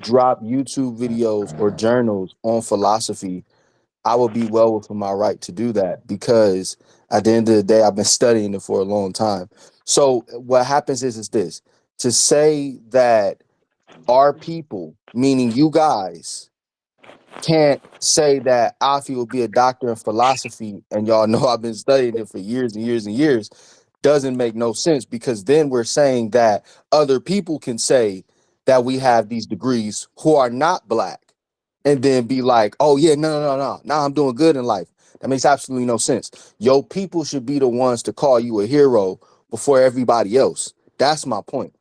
drop YouTube videos or journals on philosophy, I would be well within my right to do that because at the end of the day, I've been studying it for a long time. So what happens is this: to say that our people, meaning you guys, can't say that Afi will be a doctor in philosophy, and y'all know I've been studying it for years and years and years, doesn't make no sense because then we're saying that other people can say that we have these degrees who are not black and then be like, oh yeah, no. Now I'm doing good in life. That makes absolutely no sense. Yo, people should be the ones to call you a hero before everybody else. That's my point.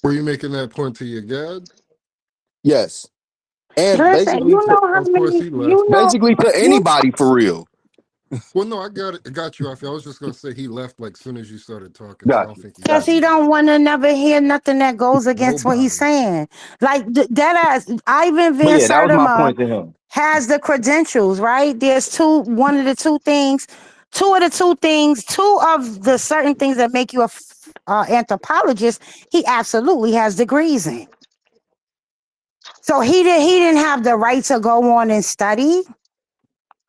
Were you making that point to your dad? Yes. And Listen, basically you to know how Of course, many, he left. you know, you anybody for real. Well, no, I got you. I was just gonna say he left like soon as you started talking, so I Got don't you. think he because Got said he you. don't anything. want to never hear nothing that goes against what he's Nobody. saying. Like that ass, Ivan But Van yeah, that was my Sertima point to him. has the credentials, right? There's one of the two things, two of the certain things that make you a anthropologist. He absolutely has degrees in. So he didn't have the right to go on and study.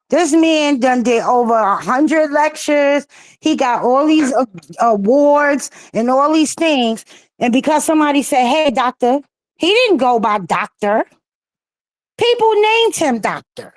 This man done did over 100 lectures. He got all these awards and all these things. And because somebody said, "Hey, doctor," he didn't go by doctor. People named him doctor.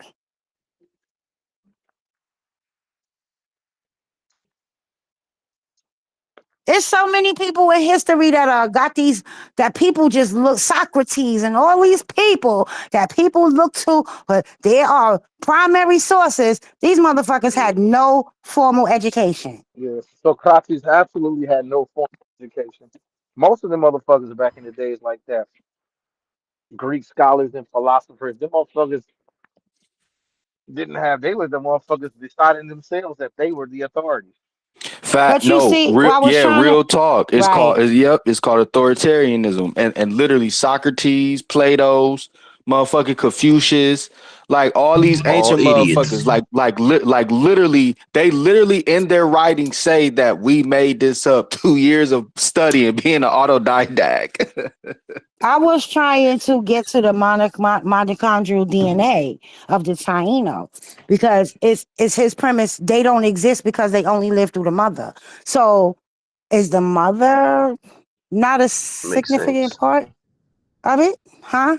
There's so many people in history that got these that people just look Socrates and all these people that people look to, but they are primary sources. These motherfuckers had no formal education. Yeah. Socrates absolutely had no formal education. Most of the motherfuckers back in the days like that, Greek scholars and philosophers, them motherfuckers didn't have. They were the motherfuckers deciding themselves that they were the authority. Fact, But you no, see, real, I was yeah, trying to real talk. right. It's called authoritarianism, and literally Socrates, Plato's, motherfucking Confucius, like all these All ancient motherfuckers, idiots. like literally, they literally in their writings say that we made this up 2 years of studying, being an autodidact. I was trying to get to the mitochondrial DNA of the Taino because it's his premise. They don't exist because they only live through the mother. So is the mother not a Makes significant sense. part of it? Huh?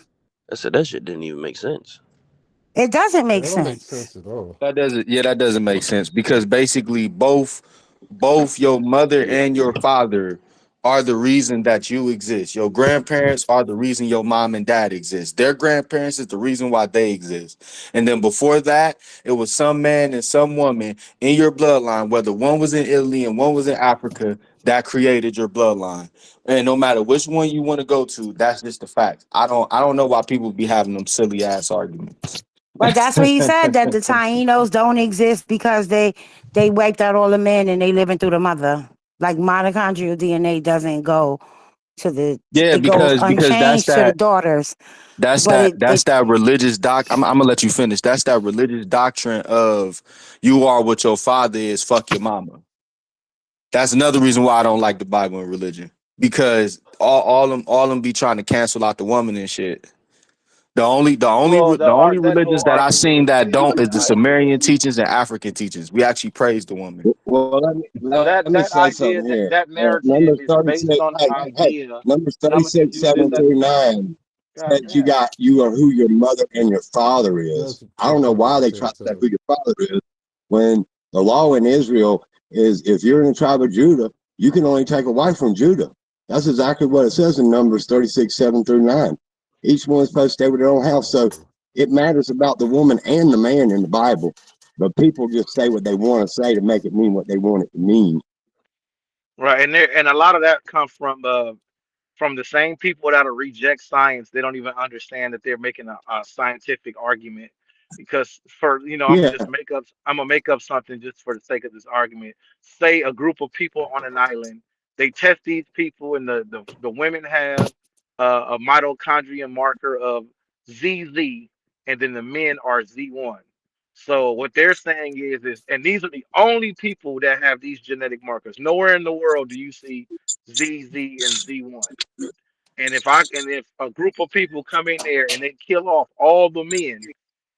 I said that shit didn't even make sense. It doesn't That make don't make sense. sense at all. That doesn't make sense because basically both your mother and your father are the reason that you exist. Your grandparents are the reason your mom and dad exist. Their grandparents is the reason why they exist. And then before that, it was some man and some woman in your bloodline, whether one was in Italy and one was in Africa, that created your bloodline. And no matter which one you want to go to, that's just the fact. I don't know why people be having them silly ass arguments. But that's what he said that the Tainos don't exist because they wiped out all the men and they living through the mother. Like mitochondrial DNA doesn't go to the Yeah, it goes because unchanged to the daughters, but it that's that religious I'm gonna let you finish. That's that religious doctrine of you are what your father is. Fuck your mama. That's another reason why I don't like the Bible and religion because all them be trying to cancel out the woman and shit. Well, The only that religions whole that I argument seen is that don't is stupid, the right? Sumerian teachings and African teachings. We actually praise the woman. Well, let me That say that something idea, here. that Numbers narrative is 36, based on hey, the hey, hey, idea, Numbers and I'm gonna just 36, use this 7 as through 9 God says damn. you are who your mother and your father is. That's I don't know exactly why what they they try to say said. who your father is when the law in Israel is if you're in the tribe of Judah, you can only take a wife from Judah. That's exactly what it says in Numbers 36, 7 through 9. Each one's supposed to stay with their own house. So it matters about the woman and the man in the Bible. But people just say what they want to say to make it mean what they want it to mean. Right, and a lot of that comes from the same people that reject science. They don't even understand that they're making a scientific argument because for Yeah, I'm gonna make up something just for the sake of this argument. Say a group of people on an island, they test these people, and the women have a mitochondrial marker of ZZ, and then the men are Z1. So what they're saying is, and these are the only people that have these genetic markers. Nowhere in the world do you see ZZ and Z1. And if a group of people come in there and they kill off all the men,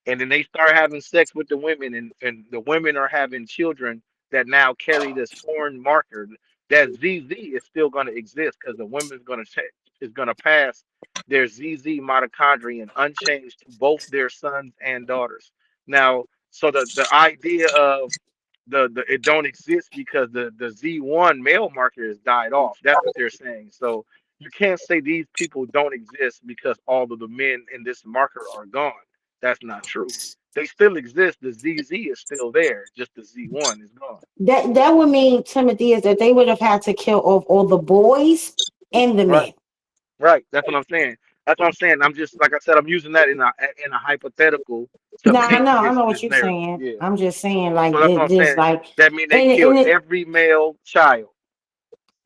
and then they start having sex with the women, and the women are having children that now carry this foreign marker, that ZZ is still going to exist because the woman's going to is going to pass their ZZ mitochondrion unchanged to both their sons and daughters. Now, so the idea of the it don't exist because the Z1 male marker has died off. That's what they're saying. So you can't say these people don't exist because all of the men in this marker are gone. That's not true. They still exist. The ZZ is still there. Just the Z1 is gone. That would mean, Timothy, is that they would have had to kill off all the boys and the Right. men. Right. That's what I'm saying. That's what I'm saying. I'm just like I said. I'm using that in a hypothetical to No, I make know, I this know what this you're narrative. saying. Yeah. I'm just saying, So like, that's what I'm there's saying. like, That means they and killed it, every male child.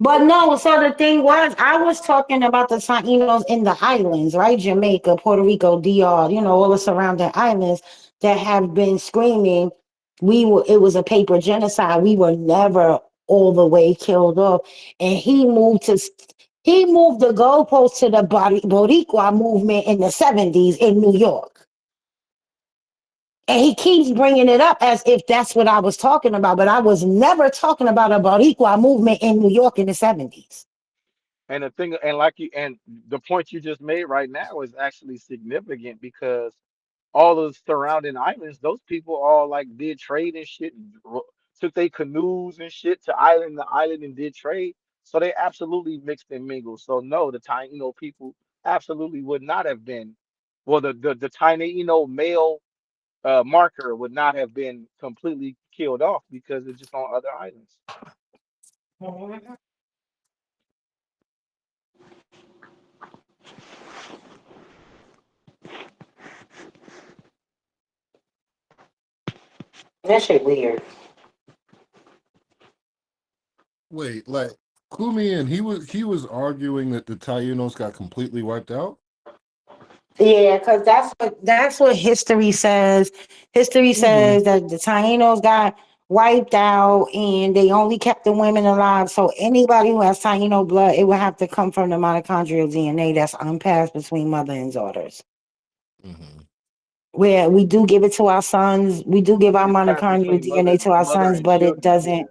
but no. So the thing was, I was talking about the Tainos in the islands, right? Jamaica, Puerto Rico, DR, all the surrounding islands that have been screaming. It was a paper genocide. We were never all the way killed off, and he moved the goalpost to the Boricua movement in the '70s in New York. And he keeps bringing it up as if that's what I was talking about, but I was never talking about a Boricua movement in New York in the '70s. And the thing, and like you, and the point you just made right now is actually significant because all those surrounding islands, those people all like did trade and shit, and took their canoes and shit to island to island and did trade. So they absolutely mixed and mingled. So no, the Taino people absolutely would not have been. Well, the Taino male marker would not have been completely killed off because it's just on other islands. That shit weird. Wait, like Kumi and he was arguing that the Tainos got completely wiped out. Yeah, because that's what history says. History Hmm. says that the Tainos got wiped out and they only kept the women alive. So anybody who has Taino blood, it would have to come from the mitochondrial DNA that's unpassed between mother and daughters. Hmm. Where we do give it to our sons, we do give our It's passed mitochondrial between mother DNA to our mother sons, and but it children. doesn't. Yeah.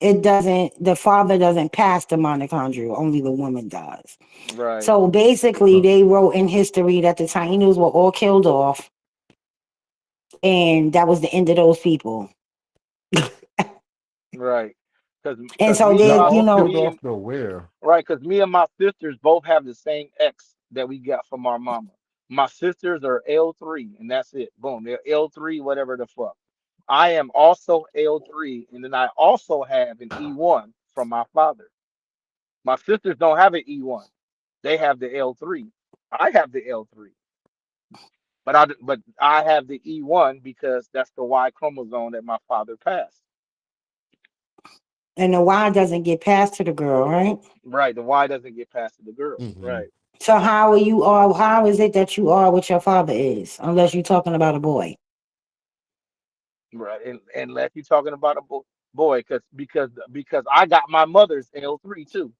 It doesn't. The father doesn't pass the mitochondrial. Only the woman does. Right. So basically, Uh, they wrote in history that the Tainos were all killed off, and that was the end of those people. Right. And Cause so me and now they, my all killed me off and though where? right, cause me and my sisters both have the same X that we got from our mama. My sisters are L3 and that's it. Boom. They're L3, whatever the fuck. I am also L3, and then I also have an E1 from my father. My sisters don't have an E1. They have the L3. I have the L3. But I have the E1 because that's the Y chromosome that my father passed. and the Y doesn't get passed to the girl, right? Right. The Y doesn't get passed to the girl. Hmm. Right. So how are you all? How is it that you are what your father is? Unless you're talking about a boy. Right. And unless you're talking about a boy, because I got my mother's L3 too.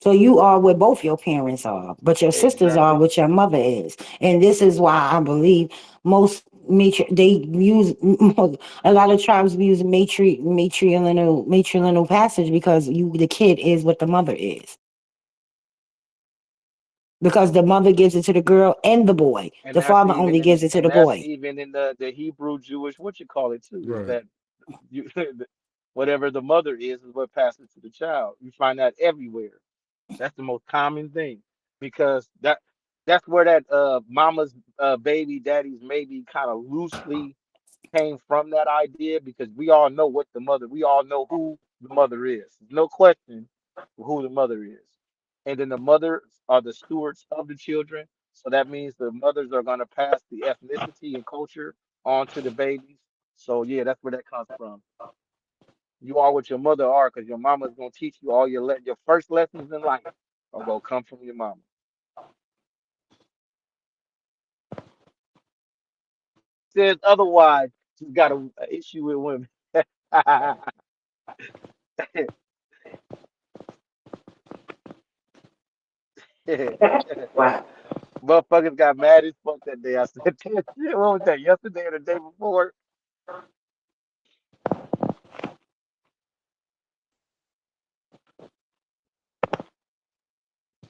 So you are what both your parents are, but your sisters are Exactly. what your mother is, and this is why I believe most they use a lot of tribes use matrilineal passage because the kid is what the mother is, because the mother gives it to the girl and the boy. And The that's father even only in gives it to and the that's boy. even in the Hebrew Jewish what you call it too, is Right. that you whatever the mother is what passes to the child. You find that everywhere. That's the most common thing because that's where that mama's baby, daddy's maybe kind of loosely came from that idea because we all know who the mother is. No question who the mother is. And then the mothers are the stewards of the children. So that means the mothers are going to pass the ethnicity and culture on to the babies. So yeah, that's where that comes from. You are what your mother are because your mama's going to teach you all your first lessons in life are going to come from your mama. says otherwise, she's got a issue with women. Wow. Motherfuckers got mad as fuck that day. I said that shit. What was that? Yesterday or the day before?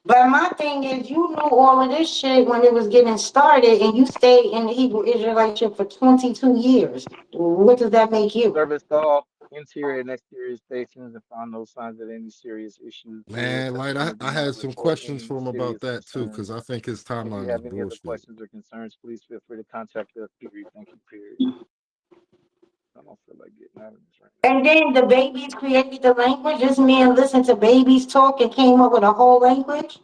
But my thing is, you knew all of this shit when it was getting started, and you stayed in the Hebrew Israelite ship for 22 years. What does that make you? Serviced all interior and exterior stations and found no signs of any serious issues. Clear Man, like customer I did not had some report questions any for him about serious that too, concerns. because I think his If you timeline is have any other bullshit. questions or concerns, please feel free to contact us. Period. Thank you. Period. I don't feel like getting out of this right now. And then the babies created the language. This man listened to babies talk and came up with a whole language.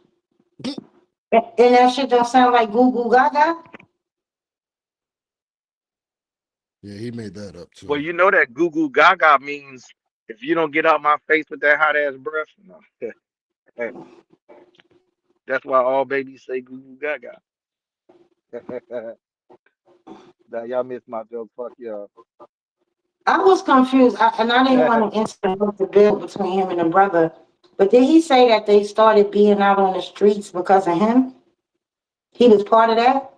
And that shit don't sound like goo goo gaga. Yeah, he made that up Well, too. you know that goo goo gaga means if you don't get out my face with that hot ass breath. No. That's why all babies say goo goo gaga. Now y'all missed my joke. Fuck y'all. I was confused, and I didn't want to interrupt the bill between him and the brother. But did he say that they started being out on the streets because of him? He was part of that.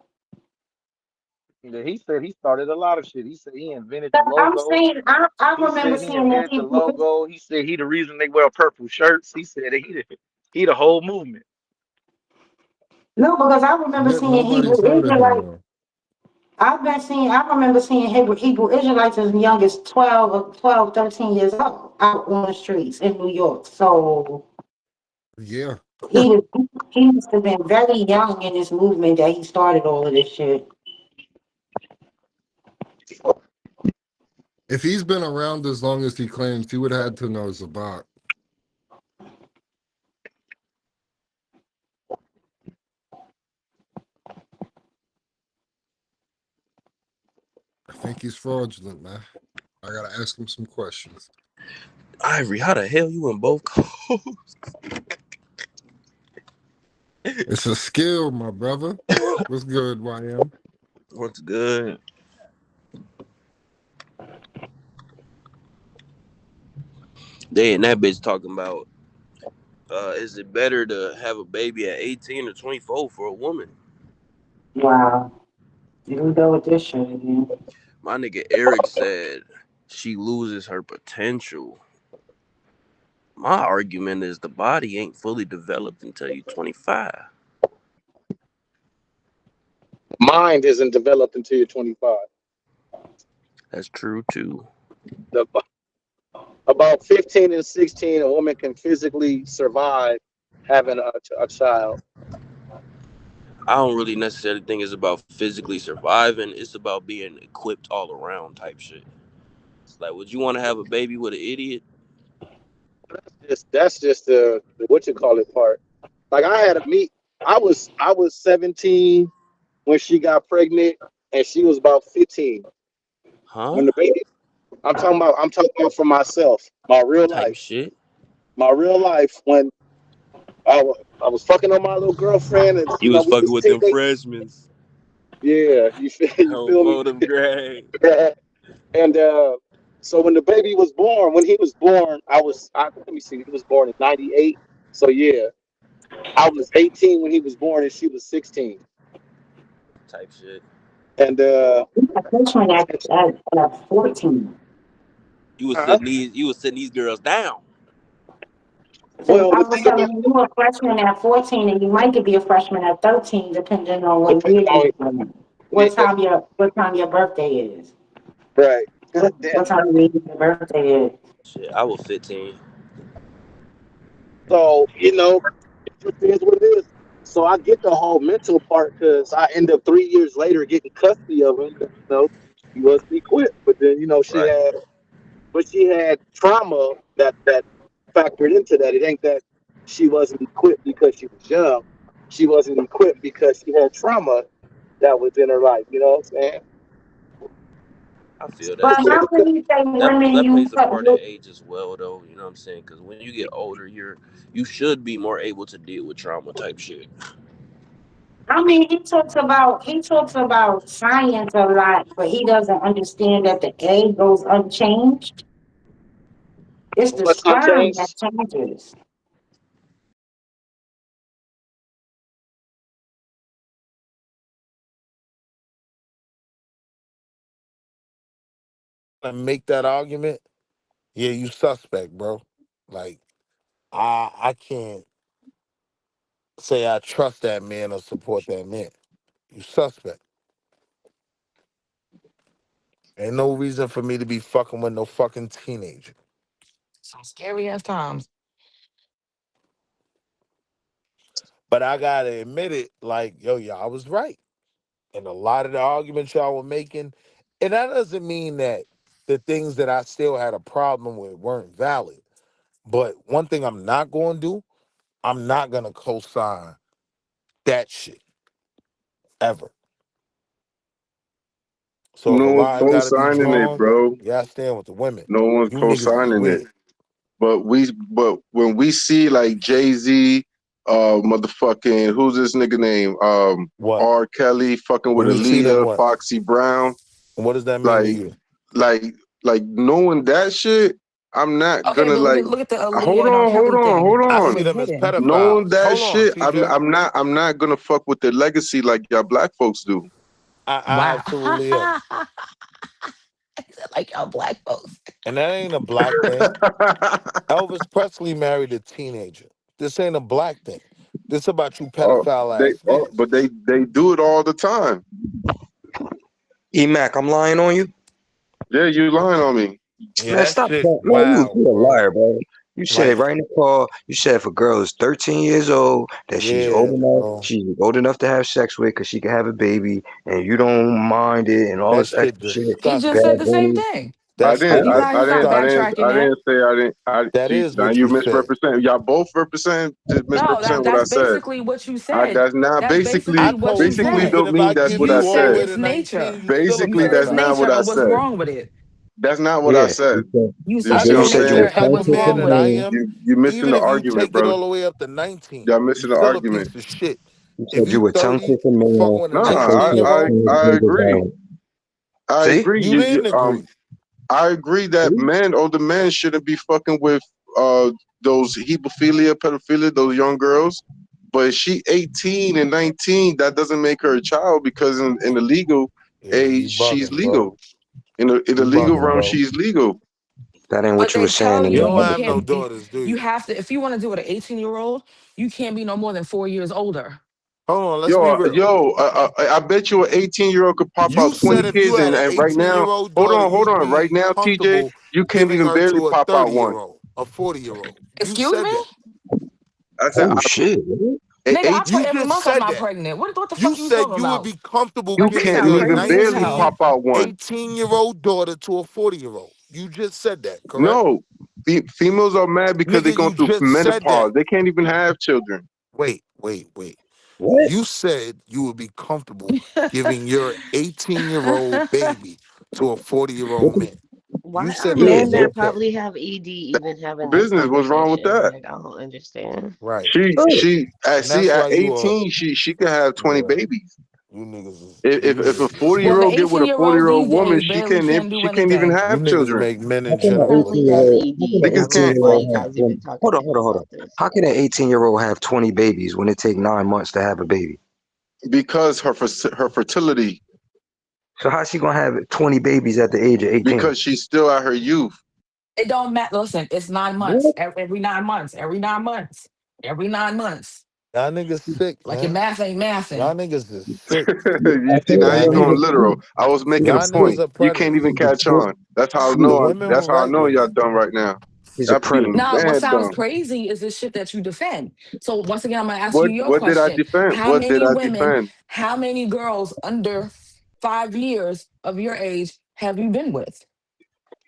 Yeah, he said he started a lot of shit. He said he invented the I'm logo. saying, I He remember said he seeing that invented the people. logo. He said he the reason they wear purple shirts. He said that he the whole movement. No, because I remember Yet seeing Hebrew nobody's heard of him Israelites. though. I remember seeing Hebrew Israelites as young as 12, or 12, 13 years old out on the streets in New York. So Yeah. he was, he must have been very young in this movement that he started all of this shit. If he's been around as long as he claims, he would have had to know Zabak. I think he's fraudulent, man. I gotta ask him some questions. Ivory, how the hell you in both calls? It's a skill, my brother. What's good, YM? What's good? They and that bitch talking about is it better to have a baby at 18 or 24 for a woman? Wow. Here we go with this shit again. My nigga Eric said she loses her potential. My argument is the body ain't fully developed until you're 25. Mind isn't developed until you're 25. That's true too. The, about 15 and 16, a woman can physically survive having a child. I don't really necessarily think it's about physically surviving. It's about being equipped all around type shit. Like, would you want to have a baby with an idiot? That's just the what you call it part. Like I had a meet. I was 17 when she got pregnant, and she was about 15 Huh? when the baby. I'm talking about for myself, my real Type life, shit. my real life. When I was fucking on my little girlfriend, and You was we fucking was with them teenagers. freshmen. Yeah, you Oh, feel me? for them grade. And so when the baby was born, when he was born, let me see, he was born in '98. So yeah, I was 18 when he was born, and she was 16. Type shit. And This one at 14. uh, You was sitting these girls down. So well, I the was thing telling about you, you were a freshman at 14, and you might could be a freshman at 13, depending on what depending year on you're in. yeah, What time your birthday is. right. What time your birthday is. Shit, I was 15. So it is what it is. So I get the whole mental part because I end up 3 years later getting custody of him. She wasn't equipped, but then Right. she had trauma that factored into that. It ain't that she wasn't equipped because she was young. She wasn't equipped because she had trauma that was in her life. You know what I'm saying? I feel But that. how can you say women That use plays a part in age as well, though. You know what I'm saying? Because when you get older, you should be more able to deal with trauma type shit. I mean, he talks about science a lot, but he doesn't understand that the egg goes unchanged. It's the What sperm contains? that changes. To make that argument, yeah, you suspect, bro. Like I can't say I trust that man or support that man. You suspect. Ain't no reason for me to be fucking with no fucking teenager. Some scary ass times. But I gotta admit it, like, yo, y'all was right. And a lot of the arguments y'all were making, and that doesn't mean that the things that I still had a problem with weren't valid. But one thing I'm not gonna do, I'm not gonna co-sign that shit ever. So if No a one's line gotta be co-signing it, drawn, bro. yeah, I stand with the women. No one's You niggas is co-signing it. weird. But when we see like Jay-Z, motherfucking who's this nigga name? What? R. Kelly fucking with When you see them, Aaliyah, what? Foxy Brown, What does that mean to like you? like like knowing that shit, I'm not Okay, gonna but like look at the hold Aaliyah and R. on, hold Kelly on, thing. hold I It on. see was them as hidden. Knowing pedophiles. that Hold on, shit, TJ. I'm not gonna fuck with their legacy like y'all black folks do. I Wow. absolutely am. Like y'all black folks. And that ain't a black thing. Elvis Presley married a teenager. This ain't a black thing. This about you oh, pedophile ass niggas. but they do it all the time. Emac, I'm lying on you. Yeah, you lying on me. Yeah, Man, that stop shit that. Man, wild, you a bro. liar, bro. You said Like, right in the call, you said if a girl is 13 years old, that yeah, bro. she's old enough to have sex with because she can have a baby, and you don't mind it and all That this shit extra shit. He just disgusting. said Bad the same Bunny. thing. That Like shit he's is not disgusting. backtracking that. I That see is now what you you said. misrepresent. Y'all both represent just No, misrepresent what I that's said. basically what you said. That's not That's I basically what you told you, basically said. even don't if I mean that's give what I You you all the said way said. it's to 19, nature. you still a You Basically said it's that's not pedophile. what nature, I and what's said. wrong with it? That's not what I Yeah, said. You You said I see it's what you I'm don't said you nature, were care saying? how and much what's man wrong consciously that with I it? saying, am. You missing Even the if you argument, take it bro. all the way up to 19, Y'all you missing the still a argument. piece of shit. you If said you you were 30, conscious of man, fucking with a Nah, conscious 19 year of old, I things agree. around. I See? agree. you didn't agree. I agree that See? men, older men, shouldn't be fucking with those hebophilia, pedophilia, those young girls. But she 18 and 19, that doesn't make her a child because in the legal Yeah, age, you she's bugging, bro. legal. In the You legal bugging, realm, bro. she's legal. That ain't But what you were they saying tell in You you the don't you other have no can't. thing. daughters, do You you? have to if you want to do it with an 18-year old, you can't be no more than 4 years older. Hold on, let's be real. I bet you an 18-year-old could pop You out 20 said if you kids, had an and right 18 now, year old daughter, hold you'd on, right be now, TJ, comfortable you can't giving even her barely to a pop out 30-year one. old, a 40-year-old. You Excuse said me, that. I said, Oh shit. What? nigga. I eight, pray You every just month I'm said not that. pregnant. What the You fuck you said talking you would about? be comfortable you Like you giving can't sound your even crazy as barely 19, hell. pop out one. 18-year-old daughter to a 40-year-old. You just said that, correct? No, females are mad because they're Nigga, going you through just said that. menopause. They can't even have children Wait. What? You said you would be comfortable giving your 18-year-old baby to a 40-year-old What man. You Why are said that Yeah, men that exact thing. probably have ED even having this business. What's wrong with conversation? that? Like, I don't understand. Right. And See that's at why you are, 18, she could have 20 yeah, babies. you niggas is If a 40 Well, year the old get with a 40 18-year-olds year these old woman, days barely can do she can't even anything. you have niggas children. make men How in can an general Currently 18 year have crazy. old how can ED. an Niggas I don't 18 know can't. year why old you have guys even 20? talking to me Hold on. about this. How can an 18-year-old have 20 babies when it take 9 months to have a baby? Because her fertility, So how's she gonna have 20 babies at the age of 18? because she's still at her youth. It don't matter. Listen, it's 9 months. What? Every 9 months. Every 9 months. Every 9 months. Y'all niggas sick, Like your man. math ain't Y'all mathing. niggas is sick. You I see, said now that you're Y'all he's going a niggas, literal. sheep. I was making a y'all He's a point. niggas sheep. are You can't predators. even He's a catch sheep. on. That's how I The know. Sheep. women were That's how I right know with y'all me. dumb right now. He's a Y'all predator. being Nah, what mad sounds dumb. crazy is this shit that you defend. So once again, I'm gonna ask you your What did I question. defend? How What did many I women, defend? how many girls under 5 years of your age have you been with?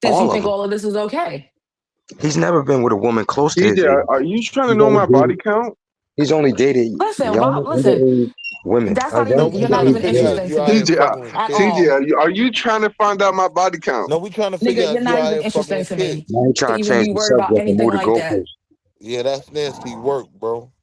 Since you All of think them. all of this is okay. He's never been with a woman close to his TJ, age. are you trying to He's know only my dated body count? he's only dated Listen, Rob, young listen, underage women. that's not No, even, we you're trying not to even figure out if interesting you to out here me TJ, fucking with at kids. all. Are you trying to find out my body count? No, we trying to figure Nigga, out you're if you not out even here fucking interesting with to me kids. Now he to trying to even change be the worried about subject and anything move the like that. goalposts. Yeah, that's nasty work, bro.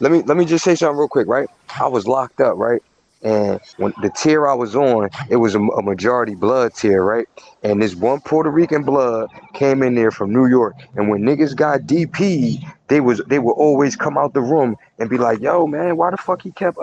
let me just say something real quick, right? I was locked up, right? And when the tier I was on, it was a majority blood tier, right? And this one Puerto Rican blood came in there from New York. And when niggas got DP'd, they would always come out the room and be like, yo, man, why the fuck he kept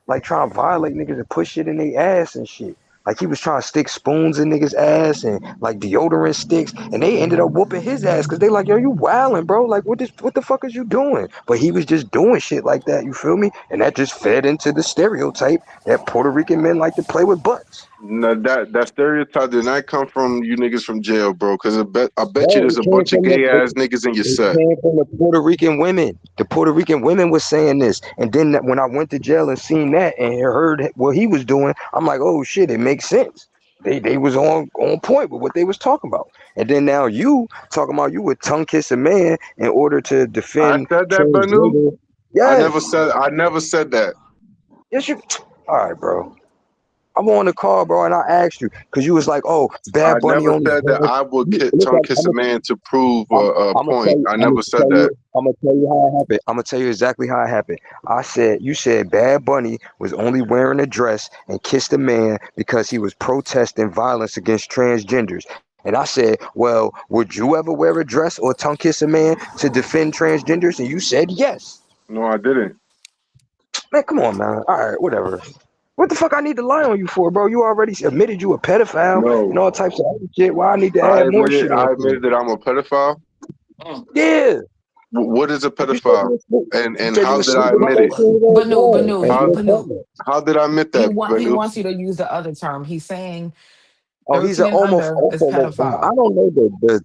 like trying to violate niggas and push shit in their ass and shit. Like he was trying to stick spoons in niggas' ass and like deodorant sticks, and they ended up whooping his ass because they like, yo, you wildin', bro. Like what the fuck is you doing? But he was just doing shit like that, you feel me? And that just fed into the stereotype that Puerto Rican men like to play with butts. No, that stereotype did not come from you niggas from jail, bro. Because I bet you Bro, there's it a came bunch of from gay the ass niggas in your it set. came from the Puerto Rican women. The Puerto Rican women was saying this, and then when I went to jail and seen that and heard what he was doing, I'm like, oh shit, it makes sense. They was on point with what they was talking about. And then now you talking about you would tongue kiss a man in order to I defend said that, Banu. transgender. I never Yes, said. I never said that. yes you. All right, bro. I'm on the call, bro, and I asked you because you was like, "Oh, I Bad Bunny never on said that the." I would Look, tongue kiss a man to prove a I'm gonna tell point. you. I never said that. I'm gonna tell you how it happened. I'm gonna tell you exactly how it happened. You said Bad Bunny was only wearing a dress and kissed a man because he was protesting violence against transgenders. And I said, well, would you ever wear a dress or tongue kiss a man to defend transgenders? And you said yes. No, I didn't. Man, come on, man. All right, whatever. What the fuck I need to lie on you for, bro? You already admitted you a pedophile and No, all types of other shit. Why I need to add more shit on I to admitted that I'm a pedophile. it? Yeah. What is a You said pedophile? you were, you And said you how were did I sleeping with admit But it? 13-year-old girl Banu, and How you were Banu. pregnant. how did I admit that, He Banu? wants you to use the other term. He's saying Oh, he's an 13 and under is homophobe. I pedophile. don't know the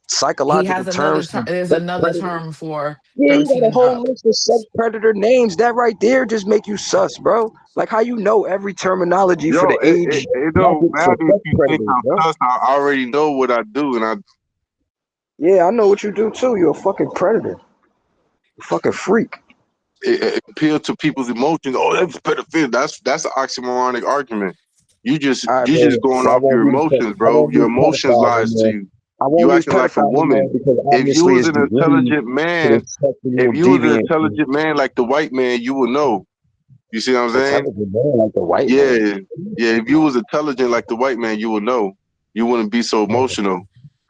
He psychological has another terms term. for There's sex another predator. term for Yeah, he 13 got a and whole up. list of sex predator names. That right there just make you sus, bro. Like how you know every terminology for Yo, the age it don't bracket for matter if sex you think predators, I'm bro. sus. I already know what I do, and I Yeah, I know what you do too. You're a fucking predator. A fucking freak. it appeal to people's emotions. Oh, that's pedophilia. That's an oxymoronic argument. All right, You just bro. going So off your emotions, I bro. won't Your use emotions pedophile lies to anymore. you. I You won't use acting like a pedophile anymore woman. because If you obviously was it's an degrees intelligent to man, the sexual if you was an deviancy. intelligent man like the white man, you would know. You see what I'm saying? Intelligent man like the white man. Yeah, yeah. If you was intelligent like the white man, you would know. You wouldn't be so emotional.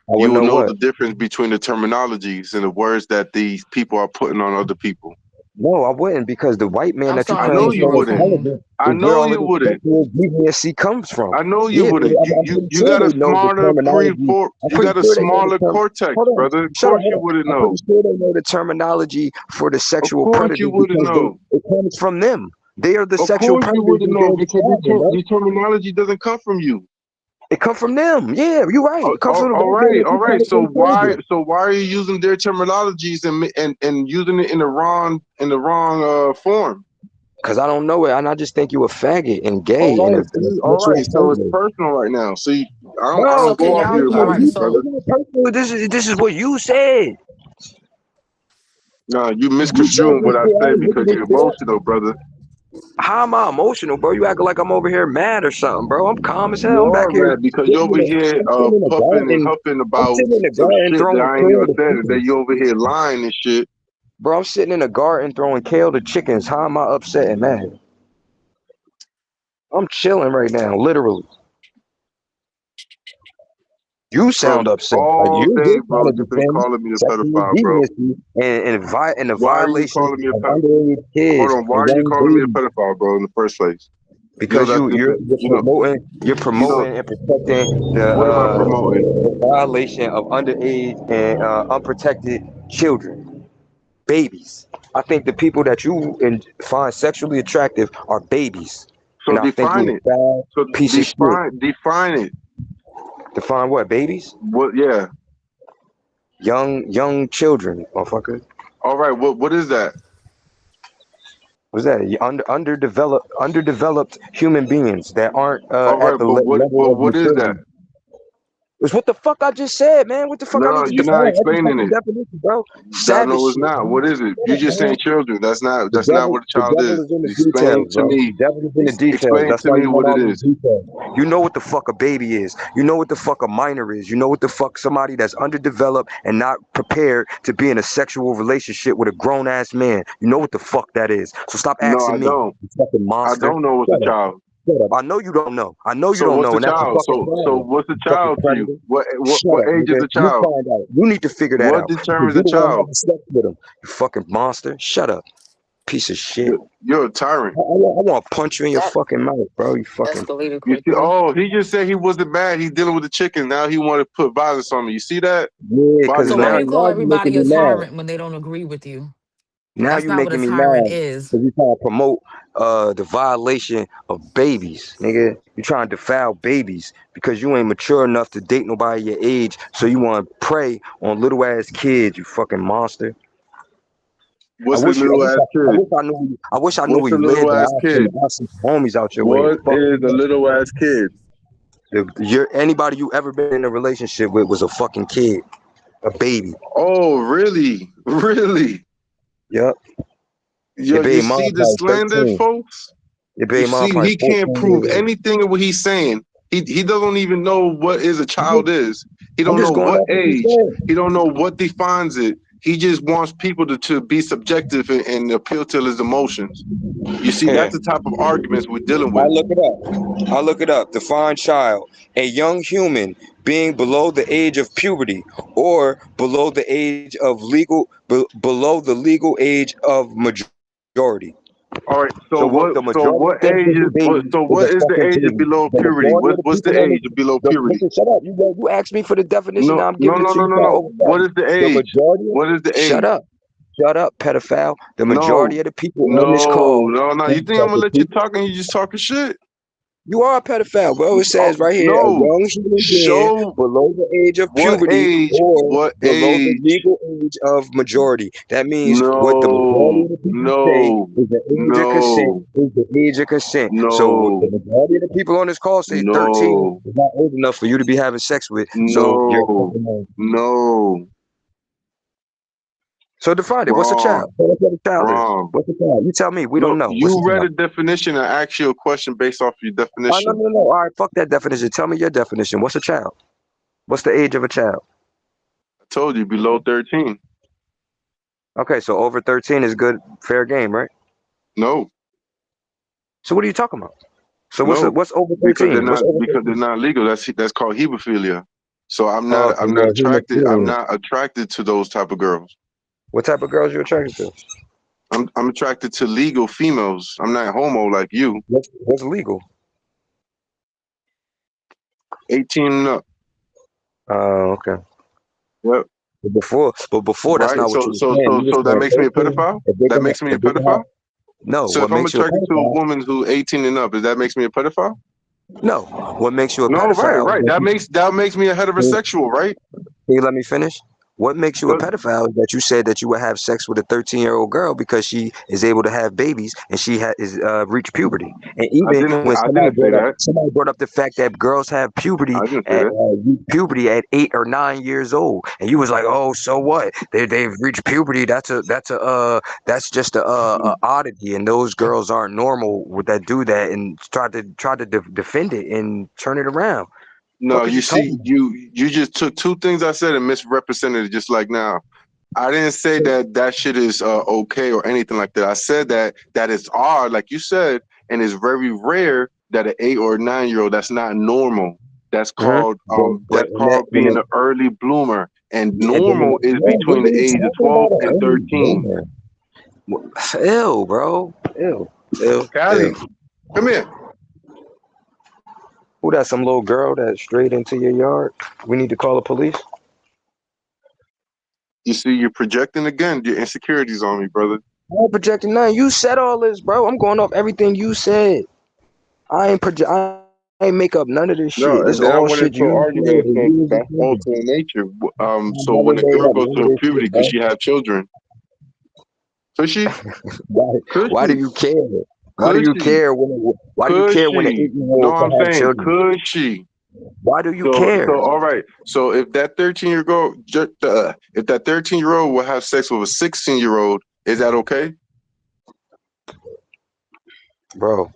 I would You would know know what? the difference between the terminologies and the words that these people are putting on other people. No, I wouldn't because the white man I'm that you I starting to claim know is think you you're so a wouldn't. coon. intelligent I is where know all of you the wouldn't. sexual deviancy comes from. I know you Yeah, wouldn't. I'm pretty You sure got a they know the smarter terminology. I'm you pretty got a sure they know the smaller term. cortex, Hold on, brother. Of shut up, course hold you on. wouldn't I'm pretty know. sure they know the terminology for the Of sexual course you predators wouldn't because know. it comes from them. They are the Of sexual course you predators wouldn't that know they're because describing, bro. the terminology doesn't come from you. It comes from them. Yeah, you're right. It comes from the white man that All you right. call intelligent. So why are you using their terminologies and using it in the wrong form? Because I don't know it, and I just think you a faggot and All gay and right, a see, all sexual right. So it's predator. personal right now. See, I No, So don't can go off y'all? your All no, right. emotions, So brother. it's not personal. This is what you said. No, you You told misconstruing me what I shit. I said was because looking you're this shit up. emotional, brother. How am I emotional, bro? You acting like I'm over here mad or something, bro. I'm calm as hell. You I'm back are here mad because you're sitting over here I'm sitting in a puffing and garden. huffing I'm about sitting in a some garden shit that throwing I ain't kale even to said, and then chickens. you over here lying and shit. Bro, I'm sitting in a garden throwing kale to chickens. How am I upset and mad? I'm chilling right now, literally. You sound From upset. Like all you're day, trying bro, to you've been defend calling me a sexual pedophile, bro. deviancy and the Why are you violation calling me a of pedophile? underage Hold kids on, why and are you young calling me a babies. pedophile, bro, in the first place? You know Because that's you're you know you know promoting and protecting what am I promoting? the violation of underage and unprotected children, babies. I think the people that you find sexually attractive are babies, So and I think define you a it. foul So piece of shit. define it. Define what babies? What? Yeah. Young children, motherfucker. All right. What is that? What's that? Underdeveloped human beings that aren't All at right, the but level of what is that? maturity. It's what the fuck I just said, man. What the fuck I need No, to you're not define every explaining fucking it. definition, bro? That Savage no, it's shit, not. man. What is it? Shut You up, just saying man. children. The That's not what a child devil is. is in the Explain details, to bro. The me. devil is in the details. Explain That's to why me you want what it all these is. details. You know what the fuck a baby is. You know what the fuck a minor is. You know what the fuck somebody that's underdeveloped and not prepared to be in a sexual relationship with a grown ass man. You know what the fuck that is. So stop No, asking I me, don't. you fucking I monster. don't know what's a Shut up. child. Shut up. I know you don't know. I know you So don't what's know, the and that's the child? fucking So problem. what's the You fucking child to you? predator. Shut What up, age is nigga. the You child? find out. You need to figure that What out. Because determines you a the one child? having sex with him. You fucking monster. Shut up. Piece of shit. You're a tyrant. I want to punch you in your That fucking mouth, bro. You fucking. escalated You see? quickly. Oh, he just said he wasn't mad. He's dealing with the chicken. Now he want to put violence on me. You see that? Yeah, because Body So why do now you language. call you're making everybody a me mad. tyrant when they don't agree with you? Now That's you're not what a making me tyrant mad is. because you trying to promote the violation of babies, nigga. You trying to defile babies because you ain't mature enough to date nobody your age, so you want to prey on little ass kids. You fucking monster. I What's a wish you. little ass kid? I wish I knew What's where a you lived, little and ass I kid? should have some homies out your way. What Fuck is a you. little ass kid? Anybody you ever been in a relationship with was a fucking kid, a baby. Oh, really? Really? Yup. Your Yo, you baby mom see the probably slander, 13. folks? Your You baby mom see, probably he can't 14 prove years old. anything of what he's saying. He doesn't even know what is a child is. He I'm don't know just going what off what you age. said. He don't know what defines it. He just wants people to be subjective and appeal to his emotions. You see, Yeah. that's the type of arguments we're dealing I with. look it up. I look it up. Define child: a young human being below the age of puberty or below the age of below the legal age of majority. All right. So what the So majority what thinks age is a is what? baby So is what a is the fucking age of baby. below The puberty? majority of the What's the people on age of below puberty? listen, shut up. You asked me for the definition. No, Now I'm no, giving it no, to no, you. no, Try no. What overtalk. is the The age? majority of What is the shut age? up. Shut up, pedophile. The majority No, of the people on this no, call no, no. You think think I'm that gonna the let you people talk and you just talking shit? you are a pedophile, bro. It Oh, says right here, a no. young human being Show below the age of what puberty age? or What below the age? legal age of majority. That means what the majority No, of the people say no, is the age of consent. no, Is the age of consent. So the no, majority of the people on this call say 13 no, is not old enough for you to be having sex with. So you're a no, fucking man. no. So define it. What's a child? Wrong, Tell us what a child is. wrong. What's a child? You tell me. We don't No, know. What's a you read child? a definition and asked you a question based off your No, definition. no, no. All right, fuck that definition. Tell me your definition. What's a child? What's the age of a child? I told you below 13. Okay, so over 13 is good, fair game, right? No, So what are you talking about? So no, what's over because 13? What's over they're 13? not legal. That's called hebephilia. So Okay, I'm not yeah, attracted. I'm hemophilia. not attracted to those type of girls. What type of girls you attracted to? I'm attracted to legal females. I'm not homo like you. What's legal? 18 and up. Oh, okay. Yep. But before that's Right. not what So you were saying. You were so that saying makes me a 13. pedophile. If they That can, makes me a if they can have, pedophile. no, So what if I'm makes you a attracted to a pedophile? woman who's 18 and up, does that makes me a pedophile? No, what makes you a No. Right. pedophile is Right. that That makes me a you, heterosexual. Right. can you let me finish? What makes you a But pedophile is that you said that you would have sex with a 13-year-old girl because she is able to have babies and she is reached puberty. And even when I didn't say that. somebody brought up the fact that girls have I puberty didn't say at that. reach puberty at 8 or 9 years old, and you was like, oh, so what? They've reached puberty. That's just a oddity, and those girls aren't normal with that do that, and try to defend it and turn it around. No, Fuck is you you see, talking you just took two things I said and misrepresented it just like now. I didn't say about? that that shit is okay or anything like that. I said that it's odd, like you said, and it's very rare that an 8 or 9 year old that's not normal. Mhm. But That's in that called in being the an early bloomer, and and then normal is what between are the you age of talking 12 about? An and early 13. bloomer? Ew, bro. Ew. Ew. Callie, Ew. come here. Who that? Some little girl that strayed into your yard? We need to call the police. You see, you're projecting again your insecurities on me, brother. I ain't projecting nothing. You said all this, bro. I'm going off everything you said. I ain't make up none of this shit. This No, all and shit then I you went said into an and argument you was that's defending. false in nature. I So never when a made girl up goes none of through a this puberty, shit, could bro. she have children? Could she? Why? Could Why do she? you care? Why do Could you she? care why do you Could care when an she? No, 8-year-old can I'm have saying, children? could she? Why do you So care? all right. So if that if that 13-year-old will have sex with a 16-year-old, is that okay? Bro,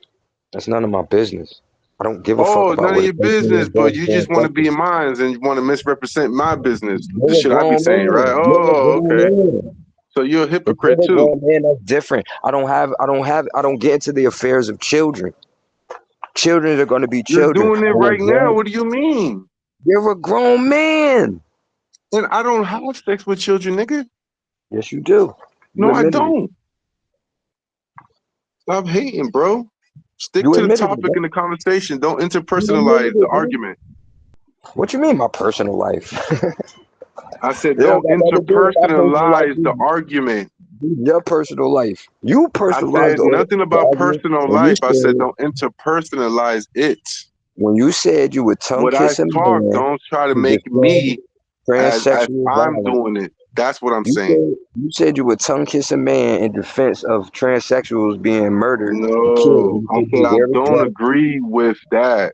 that's none of my business. I don't give a fuck Oh, about none of what a your business, 13-year-old but girl is you doing just want to be in sexually. mine and you want to misrepresent my business. The You're a shit I be grown saying, right? man. You're a Oh, grown okay. man. So you're a If hypocrite you're a too. grown man, that's different. I don't get into the affairs of children. Children are going to be You're children. doing it And right now. What do you mean? you're a grown man. And I don't have sex with children, nigga. Yes, you do. You No, I admitted it. don't. Stop hating, bro. Stick You to the admitted it, topic bro. in the conversation. Don't You admitted interpersonalize the it, bro. argument. What you mean, my personal life? I said, It don't don't got nothing to do with my personal life. interpersonalize the argument. Your personal life. You I personalized said nothing the about argument personal when you life. I said, said don't interpersonalize it. you would tongue What I kiss a talk, man don't try to to make defend me as transsexual I'm violence. doing it. That's what I'm saying. You said you would tongue kiss a man in defense of transsexuals being murdered and killed. No, You I said said you I wear a don't dress. agree with that.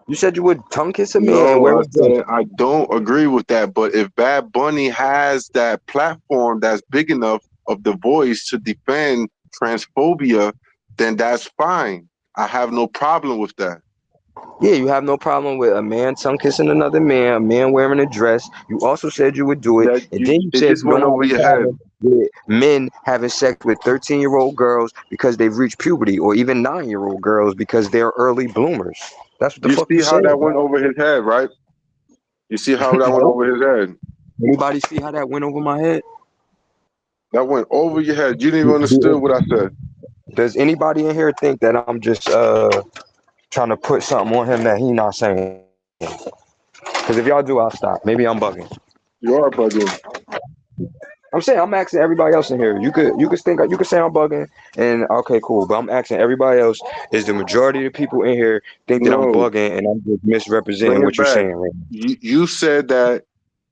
You said you would tongue kiss a man and No, wear I a dress. said I don't agree with that. But if Bad Bunny has that platform that's big enough of the voice to defend transphobia, then that's fine. I have no problem with that. Yeah, you have no problem with a man tongue kissing another man, a man wearing a dress. You also said you would do it, That and you, then you it said just you went don't have over a your head. problem with men having sex with 13-year-old girls because they've reached puberty, or even 9-year-old girls because they're early bloomers. That's what the You fuck see you how said, that went bro. over his head, right? You see how that went What? over his head. Anybody see how that went over my head? That went over your head. You didn't even Do- understand what I do- said. Does anybody in here think that I'm just trying to put something on him that he not saying? Because if y'all do, I'll stop. Maybe I'm bugging. You are bugging. I'm saying I'm asking everybody else in here. You could say I'm bugging, and okay, cool. But I'm asking everybody else. Is the majority of the people in here think that I'm No, bugging and I'm just misrepresenting bring it what you're back. saying right You said that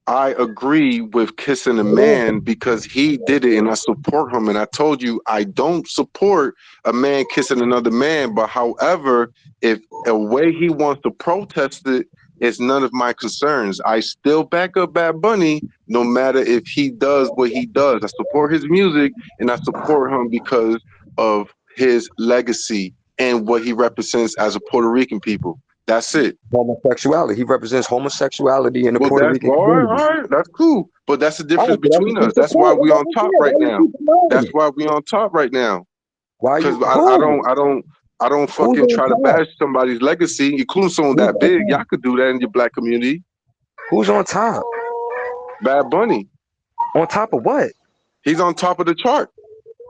I agree with kissing a now? man because he did it and I support him. And I told you I don't support a man kissing another man. But however, if a way he wants to protest it is none of my concerns. I still back up Bad Bunny no matter if he does what he does. I support his music and I support him because of his legacy and what he represents as a Puerto Rican people. That's it. Homosexuality. He represents homosexuality in the Well, Puerto that's Rican all right, community. all right. That's cool. But that's the All difference right, so that's between what you us. That's why support. we Okay, on well, top yeah, right why you now. keep denying That's it? why we on top right now. Why you Cause who? I don't Who's fucking on try to top? bash somebody's legacy, including someone Who's that on big. top? Y'all could do that in your black community. Who's on top? Bad Bunny, On top of what? he's on top of the chart.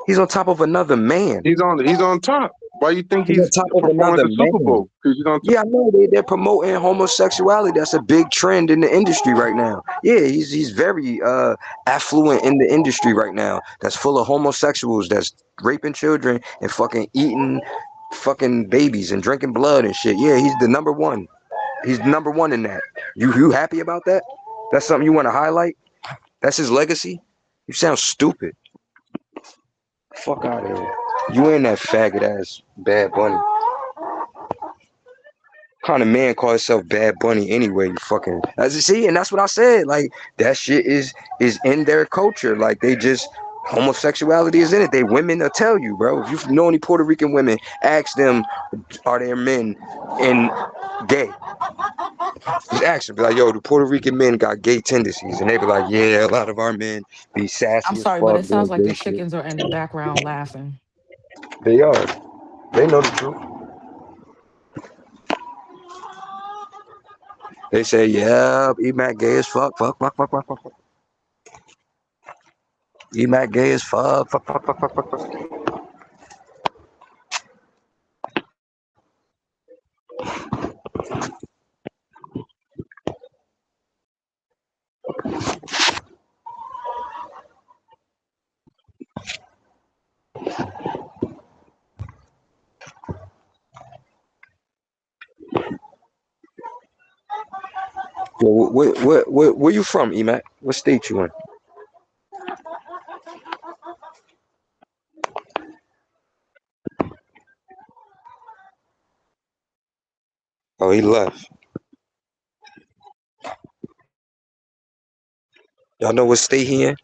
He's on top of another man. He's on top. Why you think He's on he's top of performing at another the Super man. Bowl? Cause he's on top. Yeah, I know they're promoting homosexuality. That's a big trend in the industry right now. Yeah, he's very affluent in the industry right now. That's full of homosexuals that's raping children and fucking eating fucking babies and drinking blood and shit. Yeah, he's the number one. He's number one in that. You happy about that? That's something you want to highlight? That's his legacy? You sound stupid. Fuck out of here. You ain't that faggot ass Bad Bunny. Kind of man call himself Bad Bunny anyway? You fucking as you see, and that's what I said. Like that shit is in their culture. Like they just homosexuality is in it. They women will tell you, bro. If you know any Puerto Rican women, ask them, are there men in gay? Just ask them, be like, yo, the Puerto Rican men got gay tendencies, and they be like, yeah, a lot of our men be I'm sassy as sorry, but fuck, it sounds doing like the gay shit. chickens are in the background laughing. They are. They know the truth. They say, yeah, Emac gay as fuck, fuck, fuck, fuck, fuck, fuck, fuck. Emac gay as fuck, fuck, fuck, fuck, fuck, fuck, fuck. Well, where you from, Emac? What state you in? Oh, he left. Y'all know what state he in?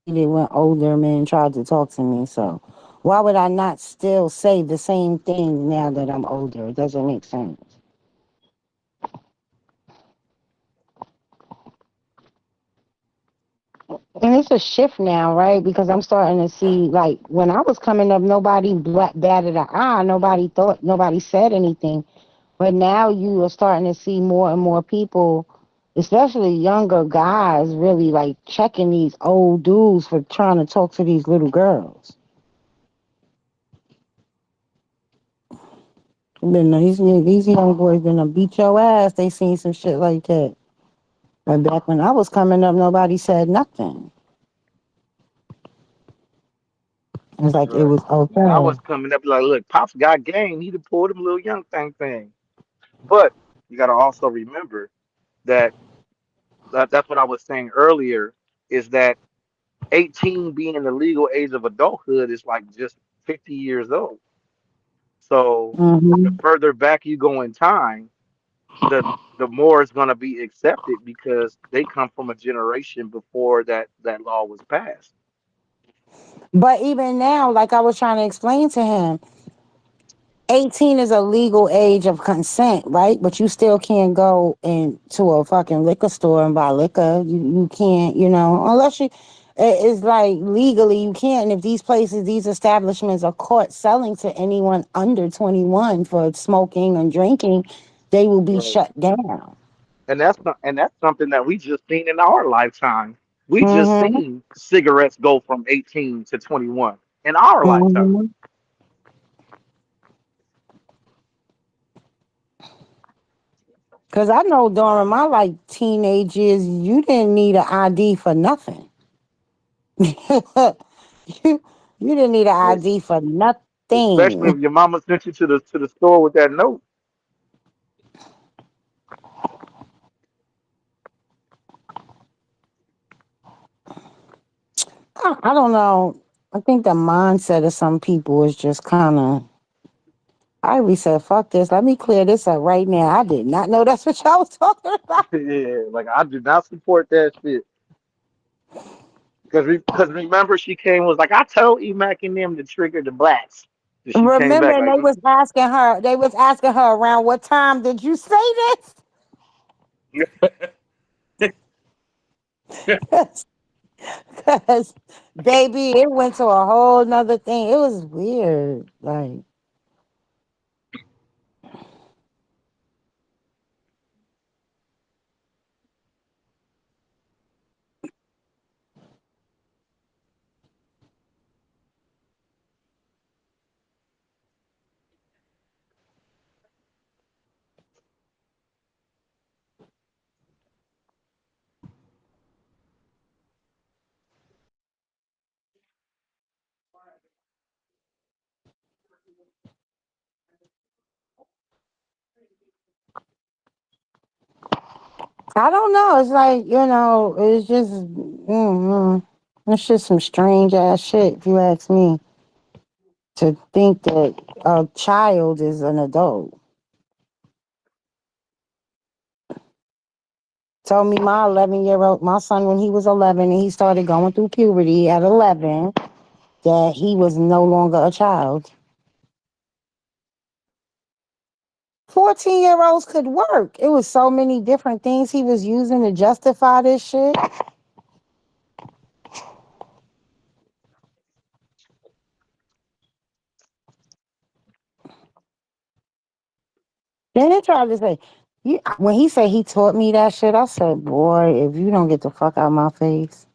when older men tried to talk to me. So why would I not still say the same thing now that I'm older? It doesn't make sense. And it's a shift now, right? Because I'm starting to see, like, when I was coming up, nobody batted an eye. Nobody thought, nobody said anything. But now you are starting to see more and more people, especially younger guys, really like checking these old dudes for trying to talk to these little girls. Been these young boys gonna beat your ass. They seen some shit like that. But back when I was coming up, nobody said nothing. It was like it Right. was When I okay. was coming up, like, look, Pops got game. He'd have pulled him little young thing. But you got to also remember that, that's what I was saying earlier, is that 18 being the legal age of adulthood is like just 50 years old. So the Hmm. further back you go in time, the more it's going to be accepted because they come from a generation before that law was passed. But even now, like I was trying to explain to him, 18 is a legal age of consent, right? But you still can't go into a fucking liquor store and buy liquor. You can't, unless it's like legally you can't. And if these places, these establishments are caught selling to anyone under 21 for smoking and drinking, they will be Right. shut down. And that's something that we just seen in our lifetime. We just Mm-hmm. seen cigarettes go from 18 to 21 in our lifetime. Mm-hmm. Because I know during my like teenage years, you didn't need an ID for nothing. you, you didn't need an Es- ID for Especially if nothing. your mama sent you to the store with that note. I don't know. I think the mindset of some people is just kind of. I said, "Fuck this. Let me clear this up right now." I did not know that's what y'all was talking about. Yeah, like I do not support that shit. Because remember she came was like I told Emac and them to trigger the blacks. And she came Remember, back and like, they was asking her. They was asking her around what time did you say this? Because, baby, it went to a whole nother thing. It was weird. Like, I don't know. It's like, it's just, it's just some strange ass shit, if you ask me, to think that a child is an adult. Told me my 11-year-old, my son, when he was 11 and he started going through puberty at 11, that he was no longer a child. 14-year-olds could work. It was so many different things he was using to justify this shit. Then they tried to say, when he said he taught me that shit, I said, boy, if you don't get the fuck out of my face.